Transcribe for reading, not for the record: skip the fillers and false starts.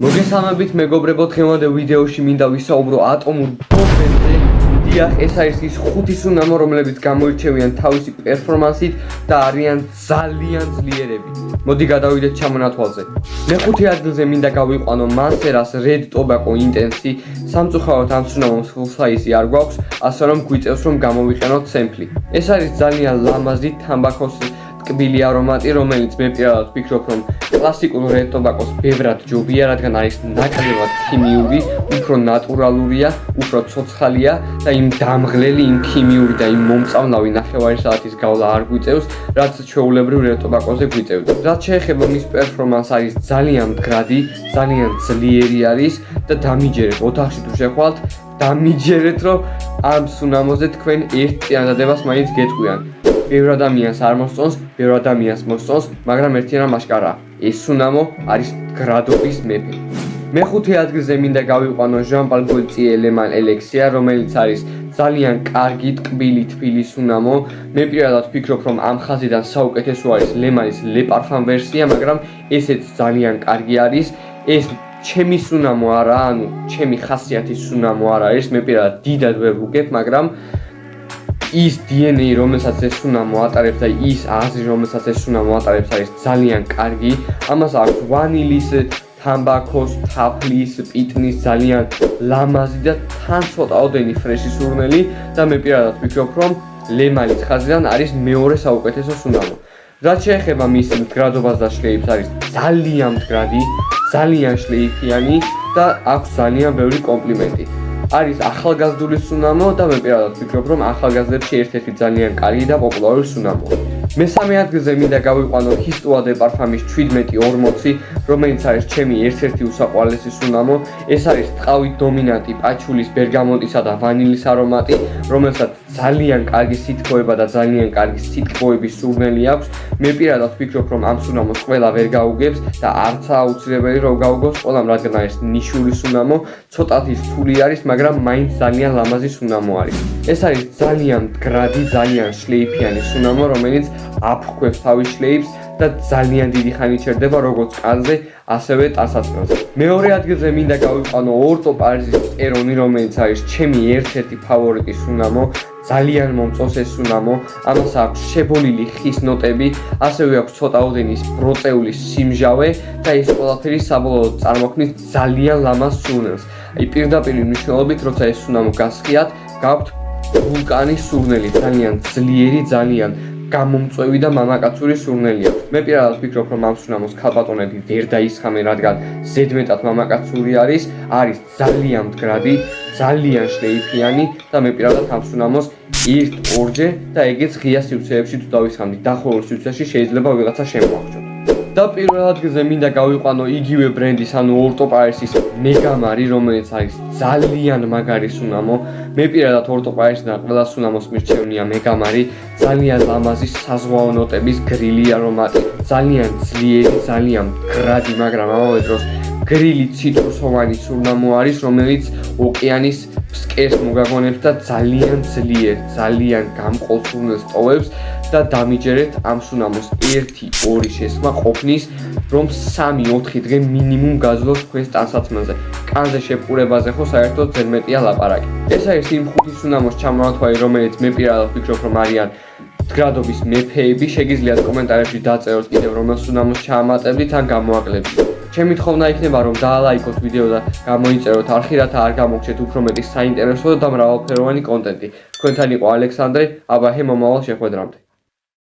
მოგესალმებით მეგობრებო, დღევანდელ ვიდეოში მინდა ვისაუბრო ატომურ ბომბებზე. დიახ, ეს არის ის 5 სუნამო, რომლებიც გამოირჩევიან თავისი პერფორმანსით და არიან ძალიან ძლიერები. მოდი გადავიდეთ ჩამონათვალზე. მეხუთე ადგილზე მინდა გავიყვანო Manceras Red Tobacco Intense. სამწუხაროდ ამ სუნამოს full size არ გვაქვს, ასე რომ გვიწევს რომ გამოვიყენოთ სემპლი. ეს არის ძალიან ლამაზი თამბაქოს ტკბილი არომატი, რომელიც მე პირადად ვფიქრობ, რომ კლასიკურ Red Tobacco-ს ბევრად ჯობია, რადგან არის ნაკლებად ქიმიური, უფრო ნატურალურია, უფრო ცოცხალია და იმ დამღლელი, იმ ქიმიური და იმ მომწამლავი ნახევარი საათის გავლა არ გვიწევს, რაც ჩვეულებრივ Red Tobacco-ზე გვიწევდა. რაც შეეხება მის პერფორმანსს, არის ძალიან მდგრადი, ძალიან ძლიერი არის და დამიჯერეთ ოთახში თუ შეხვალთ, დამიჯერეთ, რომ ამ სუნამოზე თქვენ ერთ წინადადებას მაინც გეტყვიან. ბევრ ადამიანს არ მოსწონს, ბევრ ადამიანს მოსწონს, მაგრამ ერთი რამ აშკარაა, ეს სუნამო არის მდგრადობის მეფე. მეხუთე ადგილზე მინდა გავიყვანო Jean Paul Gaultier Le Mans Elixir, რომელიც არის ძალიან კარგი ტკბილი თბილი სუნამო. მე პირადად ვფიქრობ, რომ ამ ხაზიდან საუკეთესო არის Le Mans-ის Le Parfum ვერსია, მაგრამ ესეც ძალიან კარგი არის. ეს ჩემი სუნამო არა, ანუ ჩემი ხასიათის სუნამო არ არის, მე პირადად დიდად ვერ ვუგებ, მაგრამ ის DNA, რომელსაც ეს სუნამო ატარებს და ის აზრი, რომელსაც ეს სუნამო ატარებს, არის ძალიან კარგი. ამას აქვს ვანილის, თამბაქოს, თაფლის, პიტნის ძალიან ლამაზი და თან ცოტაოდენი ფრეში სურნელი და მე პირადად ვფიქრობ, რომ Le Mans-ის ხაზიდან არის მეორე საუკეთესო სუნამო. რაც შეეხება მის მდგრადობას და შლეიფს, არის ძალიან მდგრადი, ძალიან შლეიფიანი და აქვს ძალიან ბევრი კომპლიმენტი. არის ახალგაზრდული სუნამო და მე პირადად ვფიქრობ, რომ ახალგაზრდებში ერთ-ერთი ძალიან კარგი და პოპულარული სუნამოა. მესამე ადგილზე მინდა გავიყვანო Histoire de Parfum-ის 1740, რომელიც არის ჩემი ერთ-ერთი უსაყვარლესი სუნამო. ეს არის ტყავით დომინანტი პაჩულის, ბერგამოტისა და ვანილის არომატი, რომელსაც ძალიან კარგი სითბოება და ძალიან კარგი სითბოების სურნელი აქვს. მე პირადად ვფიქრობ, რომ ამ სუნამოს ყველა ვერ გაუგებს და არცაა აუცილებელი რომ გაუგოს ყველამ, რადგან არის ნიშური სუნამო, ცოტათი რთული არის, მაგრამ მაინც ძალიან ლამაზი სუნამო არის. ეს არის ძალიან მდგრადი, ძალიან შლეიფიანი სუნამო, რომელიც აფრქვევს თავის შლეიფს და ძალიან დიდი ხანი ჩერდება როგორც კანზე, ასევე ტანსაცმელზე. მეორე ადგილზე მინდა გავიყვანო Orto Paris-ის ტერონი, რომელიც არის ჩემი ერთ-ერთი ფავორიტი სუნამო. ძალიან მომწონს ეს სუნამო, ამას აქვს შებოლილი ხის ნოტები, ასევე აქვს ცოტაოდენი ბროწეული სიმჟავე და ეს ყველაფერი საბოლოოდ წარმოქმნის ძალიან ლამაზ სურნელს. აი პირდაპირი მნიშვნელობით, როცა ეს სუნამო გასხიათ, გაქვთ ვულკანის სურნელი, ძალიან ძლიერი, ძალიან გამომწვევი და მამაკაცური სურნელი აქვს. მე პირადად ვფიქრობ, რომ ამ სუნამოს ქალბატონები ვერ დაისხამენ, რადგან ზედმეტად მამაკაცური არის ძალიან მდგრადი, ძალიან შლეიფიანი და მე პირადად ამ სუნამოს 1-2-ჯერ და ეგეც ღია სივრცეებში თუ დავისხამდით, დახურულ სივრცეში შეიძლება ვიღაცა შემოაღწიოთ. და პირველ ადგილზე მინდა გავიყვანო იგივე ბრენდის, ანუ Orto Paris-ის მეგამარი, რომელიც არის ძალიან მაგარი სუნამო. მე პირადად Orto Paris-დან ყველა სუნამოს მირჩევნია მეგამარი, ძალიან ლამაზი საზღვაო ნოტების გრილი არომატი, ძალიან ძლიერი, ძალიან მდგრადი, მაგრამ ამავე დროს გრილი ციტრუსოვანი სურნამო არის, რომელიც ოკეანის ფსკერს მოგაგონებს და ძალიან ძლიერ, ძალიან გამყოლ სურნელს ტოვებს და დამიჯერეთ ამ სუნამოს 1-2 შესხმა ყოფნის, რომ 3-4 დღე მინიმუმ გაძლოს თქვენს ტანსაცმელზე. კანზე შეპყურებაზე ხო საერთოდ ძერ მეტია ლაპარაკი. ეს არის იმ 5 სუნამოს ჩამონათვალი, რომელიც მე პირადად ვფიქრობ, რომ არიან მდგრადობის მეფეები. შეგიძლიათ კომენტარებში დაწეროთ კიდევ რომელ სუნამოს ჩაამატებდით ან გამოაკლებდით. ჩემი თხოვნა იქნება, რომ დაალაიქოთ ვიდეო და გამოიწეროთ არხი, რათა არ გამოგჩეთ უფრო მეტი საინტერესო და მრავალფეროვანი კონტენტი. თქვენთან იყო ალექსანდრე, აბაჰე მომავალ შეხვედრამდე.